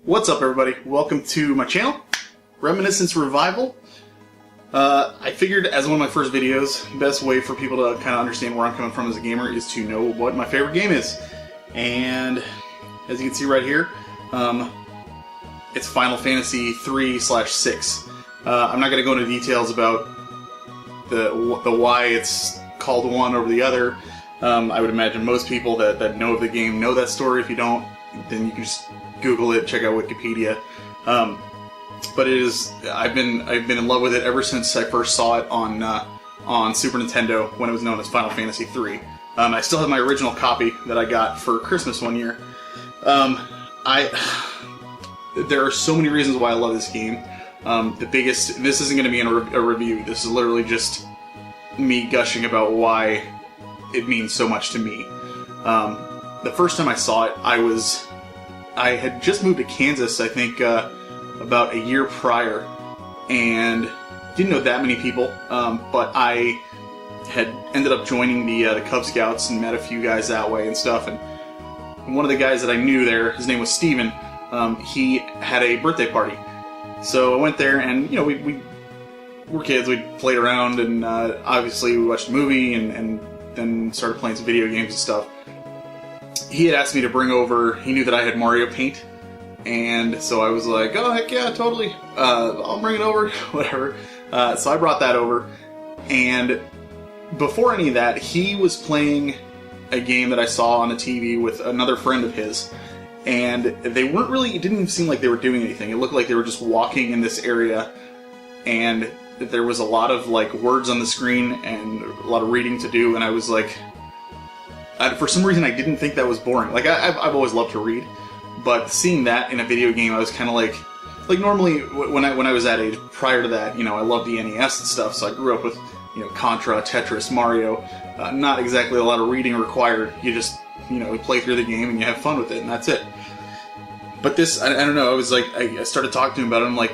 What's up, everybody? Welcome to my channel, Reminiscence Revival. I figured as one of my first videos, the best way for people to kind of understand where I'm coming from as a gamer is to know what my favorite game is. And as you can see right here, it's Final Fantasy 3/6. I'm not going to go into details about the why it's called one over the other. I would imagine most people that know of the game know that story. If you don't, then you can just Google it, check out Wikipedia. But it is I've been in love with it ever since I first saw it on Super Nintendo when it was known as Final Fantasy 3. I still have my original copy that I got for Christmas one year. There are so many reasons why I love this game. This isn't going to be a review. This is literally just me gushing about why it means so much to me. The first time I saw it, I had just moved to Kansas, I think, about a year prior, and didn't know that many people, but I had ended up joining the Cub Scouts and met a few guys that way and stuff, and one of the guys that I knew there, his name was Steven, he had a birthday party. So I went there, and you know, we were kids, we played around, and obviously we watched a movie, and then started playing some video games and stuff. He had asked me to bring over, he knew that I had Mario Paint, and so I was like, oh heck yeah, totally, I'll bring it over, whatever. So I brought that over, and before any of that, he was playing a game that I saw on the TV with another friend of his, and they weren't really, it didn't seem like they were doing anything. It looked like they were just walking in this area, and there was a lot of like words on the screen and a lot of reading to do, and I was like, for some reason I didn't think that was boring. Like I've always loved to read, but seeing that in a video game, I was kind of like normally when I was that age, prior to that, you know, I loved the NES and stuff, so I grew up with, you know, Contra, Tetris, Mario. Not exactly a lot of reading required. You just, you know, play through the game and you have fun with it, and that's it. But this, I don't know, I was like, I started talking to him about it, I'm like,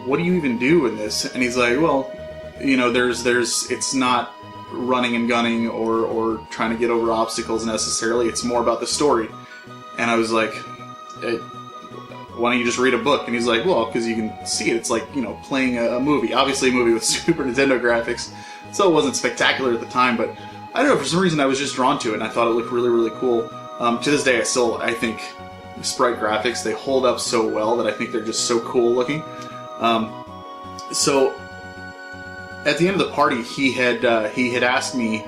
what do you even do in this? And he's like, well, you know, it's not running and gunning or trying to get over obstacles necessarily, it's more about the story. And I was like, hey, why don't you just read a book? And he's like, well, because you can see it, it's like, you know, playing a movie. Obviously a movie with Super Nintendo graphics, so it wasn't spectacular at the time, but I don't know, for some reason I was just drawn to it, and I thought it looked really, really cool. To this day, I think sprite graphics, they hold up so well that I think they're just so cool looking. So at the end of the party, he had asked me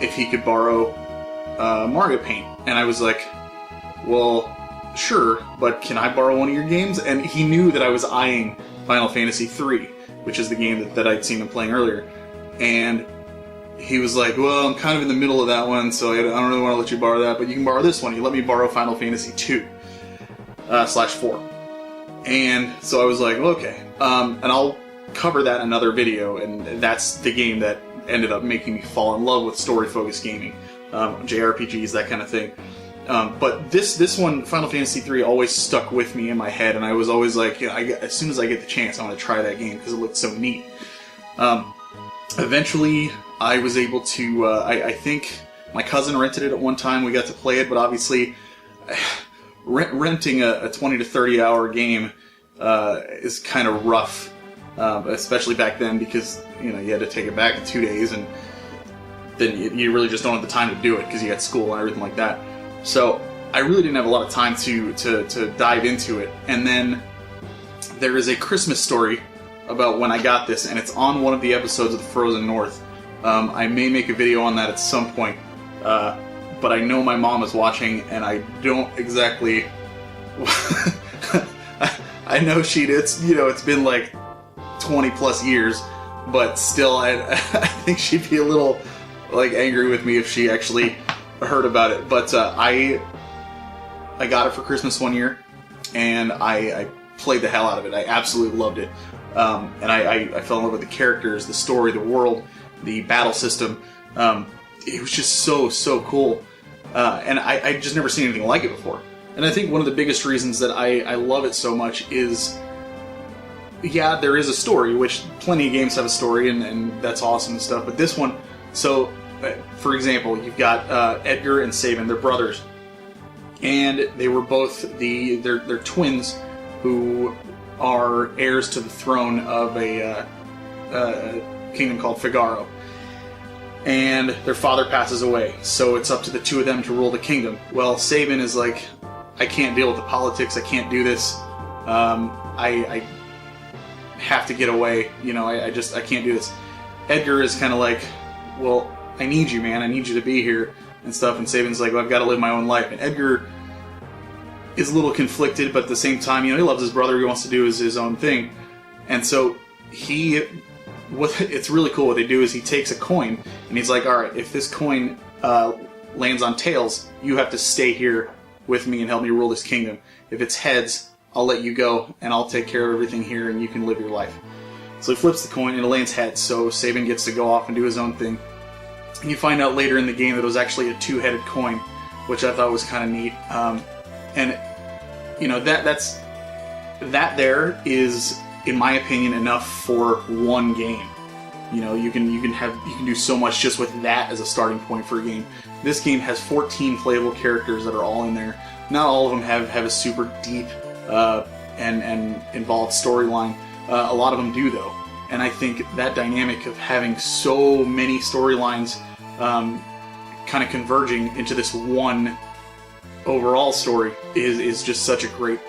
if he could borrow Mario Paint, and I was like, well, sure, but can I borrow one of your games? And he knew that I was eyeing Final Fantasy 3, which is the game that I'd seen him playing earlier, and he was like, well, I'm kind of in the middle of that one, so I don't really want to let you borrow that, but you can borrow this one. He let me borrow Final Fantasy 2 /4. And so I was like, well, okay, and I'll cover that in another video, and that's the game that ended up making me fall in love with story-focused gaming, JRPGs, that kind of thing. But this one, Final Fantasy 3, always stuck with me in my head, and I was always like, you know, as soon as I get the chance, I want to try that game because it looked so neat. Eventually, I was able to, I think my cousin rented it at one time, we got to play it, but obviously renting a 20 to 30 hour game is kind of rough, especially back then, because, you know, you had to take it back in 2 days, and then you really just don't have the time to do it because you got school and everything like that. So I really didn't have a lot of time to dive into it. And then there is a Christmas story about when I got this, and it's on one of the episodes of the Frozen North. I may make a video on that at some point, but I know my mom is watching, and I don't exactly. I know it's been like 20 plus years, but still, I think she'd be a little like angry with me if she actually heard about it. But I got it for Christmas one year, and I played the hell out of it. I absolutely loved it, and I fell in love with the characters, the story, the world, the battle system. It was just so cool, and I just never seen anything like it before. And I think one of the biggest reasons that I love it so much is, yeah, there is a story, which plenty of games have a story, and that's awesome and stuff, but this one, so for example, you've got Edgar and Sabin, they're brothers, and they were both they're twins who are heirs to the throne of a kingdom called Figaro. And their father passes away, so it's up to the two of them to rule the kingdom. Well, Sabin is like, I can't deal with the politics, I can't do this, I have to get away, you know, I can't do this. Edgar is kind of like, well, I need you, man, I need you to be here, and stuff, and Sabin's like, well, I've got to live my own life. And Edgar is a little conflicted, but at the same time, you know, he loves his brother, he wants to do his own thing. And so it's really cool. What they do is he takes a coin, and he's like, alright, if this coin lands on tails, you have to stay here with me and help me rule this kingdom. If it's heads, I'll let you go, and I'll take care of everything here, and you can live your life. So he flips the coin, and it lands heads, so Sabin gets to go off and do his own thing. And you find out later in the game that it was actually a two-headed coin, which I thought was kind of neat. And, you know, that there is, in my opinion, enough for one game. You know, you can do so much just with that as a starting point for a game. This game has 14 playable characters that are all in there. Not all of them have a super deep and involved storyline. A lot of them do, though. And I think that dynamic of having so many storylines kind of converging into this one overall story is just such a great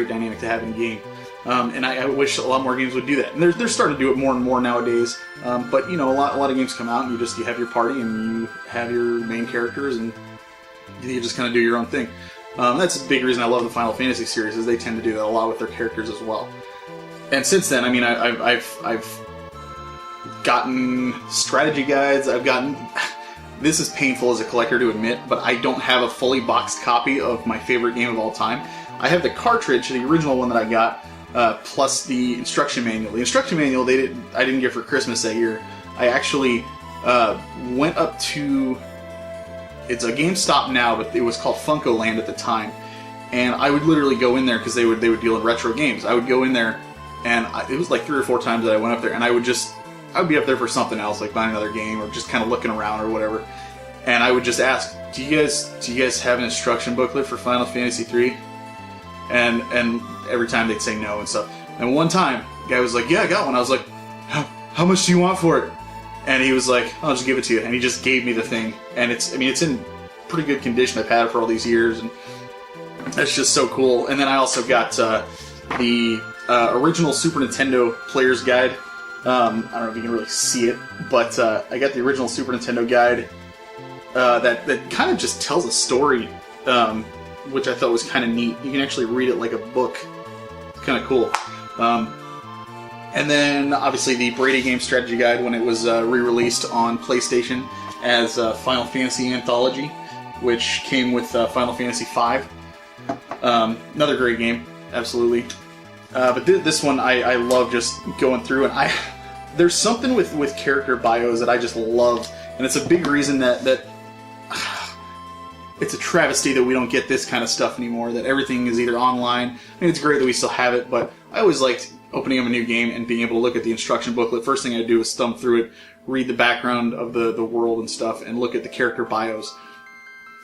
dynamic to have in a game. And I wish a lot more games would do that. And they're starting to do it more and more nowadays. But you know, a lot of games come out, and you have your party, and you have your main characters, and you just kind of do your own thing. That's a big reason I love the Final Fantasy series, is they tend to do that a lot with their characters as well. And since then, I mean, I've gotten strategy guides. I've gotten. This is painful as a collector to admit, but I don't have a fully boxed copy of my favorite game of all time. I have the cartridge, the original one that I got, plus the instruction manual. The instruction manual I didn't get for Christmas that year. I actually went up to, it's a GameStop now, but it was called Funko Land at the time, and I would literally go in there because they would deal in retro games. I would go in there, and it was like 3 or 4 times that I went up there, and I would be up there for something else, like buying another game or just kind of looking around or whatever. And I would just ask, do you guys have an instruction booklet for Final Fantasy 3? And every time they'd say no and stuff. And one time, the guy was like, yeah, I got one. I was like, how much do you want for it? And he was like, I'll just give it to you. And he just gave me the thing. And it's in pretty good condition. I've had it for all these years, and that's just so cool. And then I also got the original Super Nintendo Player's Guide. I don't know if you can really see it, but I got the original Super Nintendo guide that kind of just tells a story, which I thought was kind of neat. You can actually read it like a book. It's kind of cool. And then, obviously, the Brady Game Strategy Guide when it was re-released on PlayStation as Final Fantasy Anthology, which came with Final Fantasy V. Another great game, absolutely. But this one, I love just going through, and there's something with character bios that I just love, and it's a big reason that it's a travesty that we don't get this kind of stuff anymore, that everything is either online. I mean, it's great that we still have it, but I always liked opening up a new game and being able to look at the instruction booklet. First thing I do is thumb through it, read the background of the world and stuff, and look at the character bios.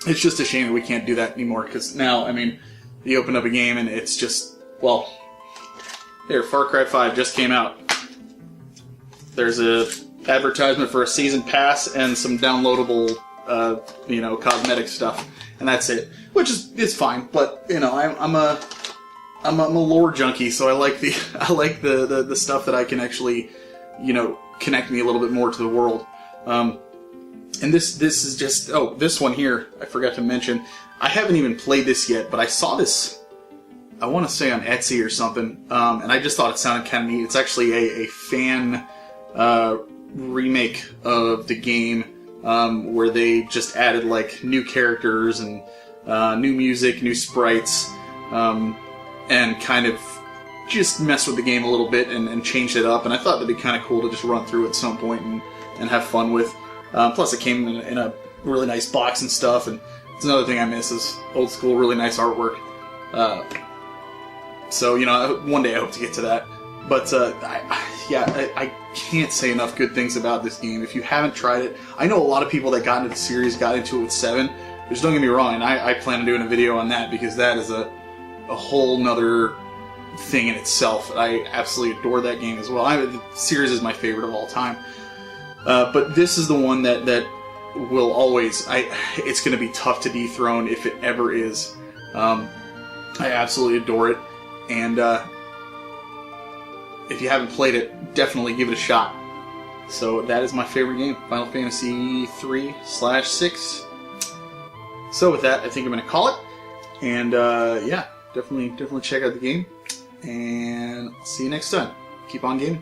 It's just a shame that we can't do that anymore, because now, I mean, you open up a game and it's just, well, here, Far Cry 5 just came out. There's a advertisement for a season pass and some downloadable, cosmetic stuff, and that's it. Which is fine, but you know, I'm a lore junkie, so I like the stuff that I can actually, connect me a little bit more to the world. And this is just this one here I forgot to mention. I haven't even played this yet, but I saw this. I want to say on Etsy or something, and I just thought it sounded kind of neat. It's actually a fan remake of the game, where they just added like new characters and new music, new sprites, and kind of just messed with the game a little bit and changed it up. And I thought that'd be kind of cool to just run through at some point and have fun with. Plus, it came in a really nice box and stuff. And it's another thing I miss is old school, really nice artwork. So, one day I hope to get to that. But, I can't say enough good things about this game. If you haven't tried it, I know a lot of people that got into the series got into it with 7, Which, don't get me wrong, and I plan on doing a video on that because that is a whole nother thing in itself. I absolutely adore that game as well. The series is my favorite of all time. But this is the one that will always... it's going to be tough to dethrone if it ever is. I absolutely adore it. And if you haven't played it, definitely give it a shot. So that is my favorite game, Final Fantasy 3/6. So with that, I think I'm going to call it. And yeah, definitely check out the game. And I'll see you next time. Keep on gaming.